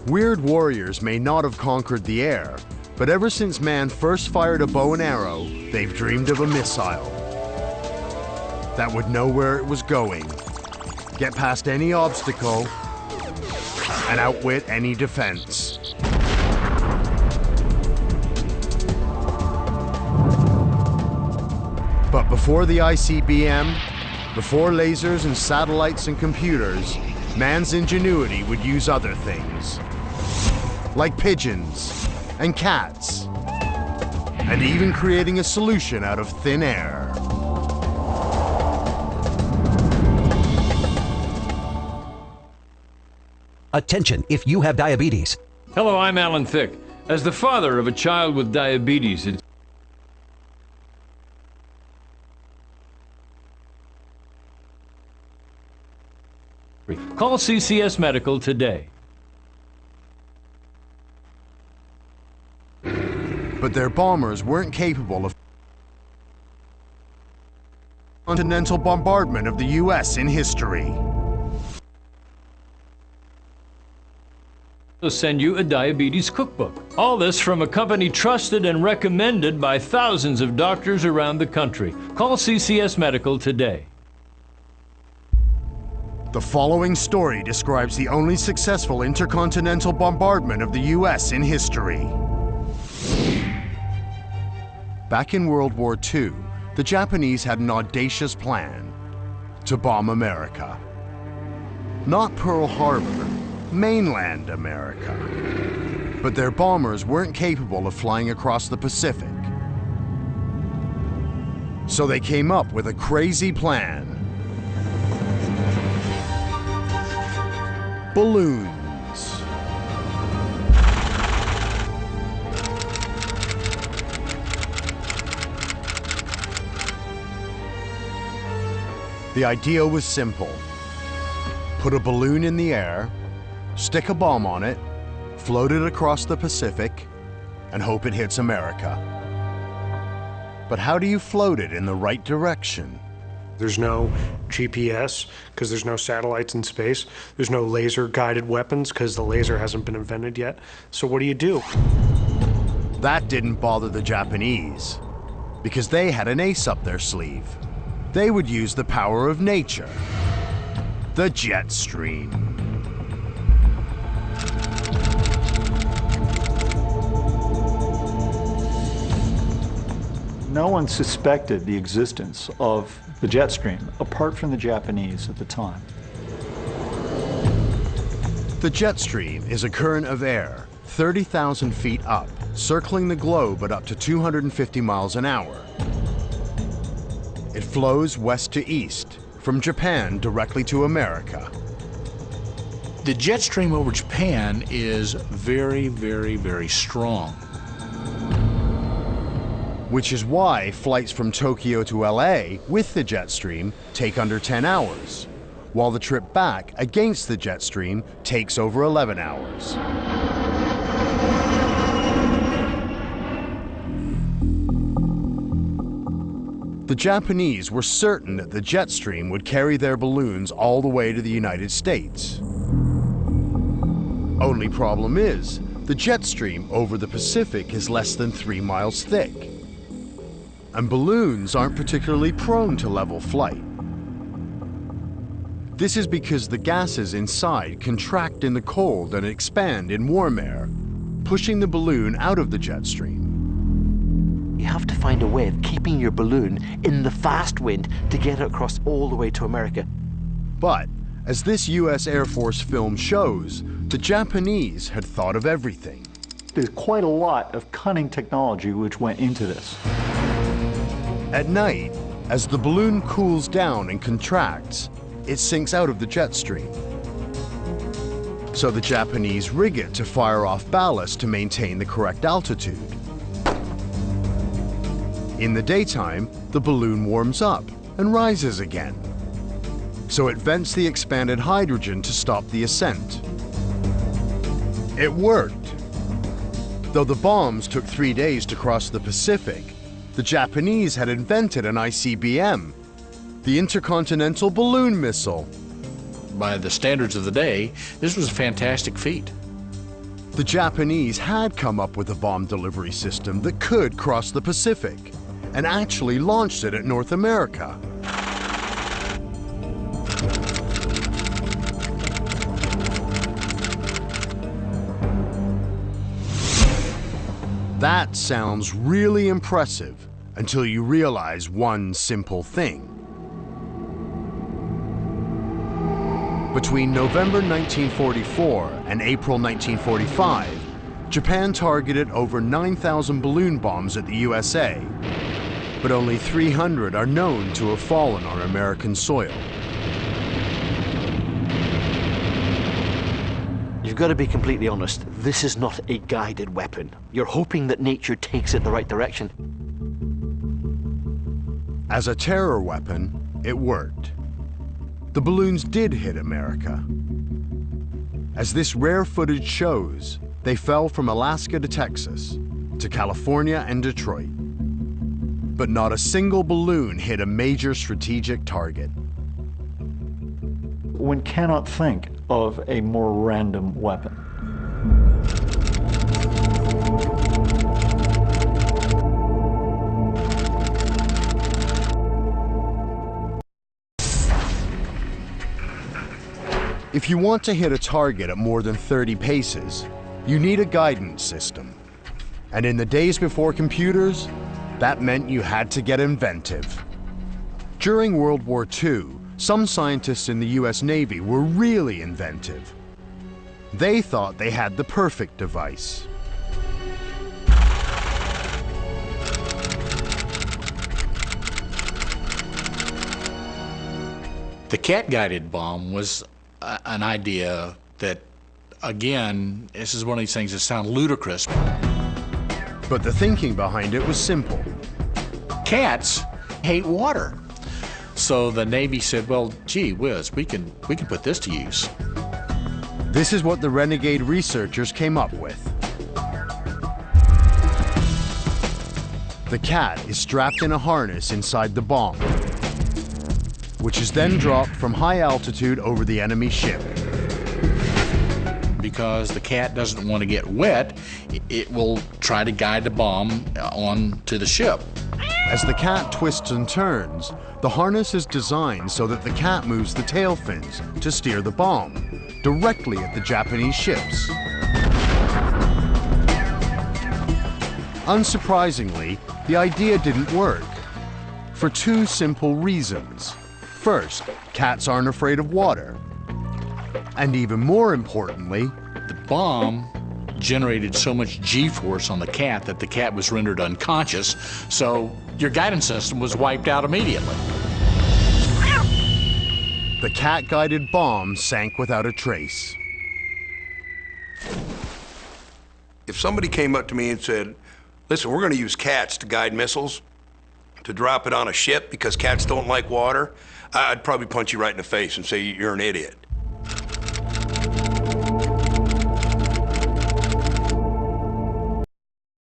Weird warriors may not have conquered the air, but ever since man first fired a bow and arrow, they've dreamed of a missile that would know where it was going, get past any obstacle, and outwit any defense. But before the ICBM, before lasers and satellites and computers, man's ingenuity would use other things, like pigeons and cats, and even creating a solution out of thin air. Attention if you have diabetes. Hello, I'm Alan Thicke. As the father of a child with diabetes, call CCS Medical today. But their bombers weren't capable of continental bombardment of the US in history. To send you a diabetes cookbook. All this from a company trusted and recommended by thousands of doctors around the country. Call CCS Medical today. The following story describes the only successful intercontinental bombardment of the US in history. Back in World War II, the Japanese had an audacious plan to bomb America. Not Pearl Harbor, mainland America. But their bombers weren't capable of flying across the Pacific. So they came up with a crazy plan. Balloons. The idea was simple. Put a balloon in the air, stick a bomb on it, float it across the Pacific, and hope it hits America. But how do you float it in the right direction? There's no GPS because there's no satellites in space. There's no laser-guided weapons because the laser hasn't been invented yet. So what do? That didn't bother the Japanese because they had an ace up their sleeve. They would use the power of nature, the jet stream. No one suspected the existence of the jet stream, apart from the Japanese at the time. The jet stream is a current of air 30,000 feet up, circling the globe at up to 250 miles an hour. It flows west to east, from Japan directly to America. The jet stream over Japan is very, very, very strong. Which is why flights from Tokyo to LA with the jet stream take under 10 hours, while the trip back against the jet stream takes over 11 hours. The Japanese were certain that the jet stream would carry their balloons all the way to the United States. Only problem is, the jet stream over the Pacific is less than 3 miles thick. And balloons aren't particularly prone to level flight. This is because the gases inside contract in the cold and expand in warm air, pushing the balloon out of the jet stream. You have to find a way of keeping your balloon in the fast wind to get it across all the way to America. But, as this US Air Force film shows, the Japanese had thought of everything. There's quite a lot of cunning technology which went into this. At night, as the balloon cools down and contracts, it sinks out of the jet stream. So the Japanese rig it to fire off ballast to maintain the correct altitude. In the daytime, the balloon warms up and rises again. So it vents the expanded hydrogen to stop the ascent. It worked. Though the bombs took 3 days to cross the Pacific, the Japanese had invented an ICBM, the Intercontinental Balloon Missile. By the standards of the day, this was a fantastic feat. The Japanese had come up with a bomb delivery system that could cross the Pacific and actually launched it at North America. That sounds really impressive until you realize one simple thing. Between November 1944 and April 1945, Japan targeted over 9,000 balloon bombs at the USA, but only 300 are known to have fallen on American soil. You've got to be completely honest. This is not a guided weapon. You're hoping that nature takes it the right direction. As a terror weapon, it worked. The balloons did hit America. As this rare footage shows, they fell from Alaska to Texas, to California and Detroit. But not a single balloon hit a major strategic target. One cannot think of a more random weapon. If you want to hit a target at more than 30 paces, you need a guidance system. And in the days before computers, that meant you had to get inventive. During World War II, some scientists in the US Navy were really inventive. They thought they had the perfect device. The cat-guided bomb was an idea that, again, this is one of these things that sound ludicrous. But the thinking behind it was simple. Cats hate water. So the Navy said, well, gee whiz, we can put this to use. This is what the renegade researchers came up with. The cat is strapped in a harness inside the bomb, which is then dropped from high altitude over the enemy ship. Because the cat doesn't want to get wet, it will try to guide the bomb onto the ship. As the cat twists and turns, the harness is designed so that the cat moves the tail fins to steer the bomb directly at the Japanese ships. Unsurprisingly, the idea didn't work for two simple reasons. First, cats aren't afraid of water. And even more importantly, the bomb generated so much G-force on the cat that the cat was rendered unconscious, so your guidance system was wiped out immediately. The cat-guided bomb sank without a trace. If somebody came up to me and said, listen, we're going to use cats to guide missiles, to drop it on a ship because cats don't like water, I'd probably punch you right in the face and say you're an idiot.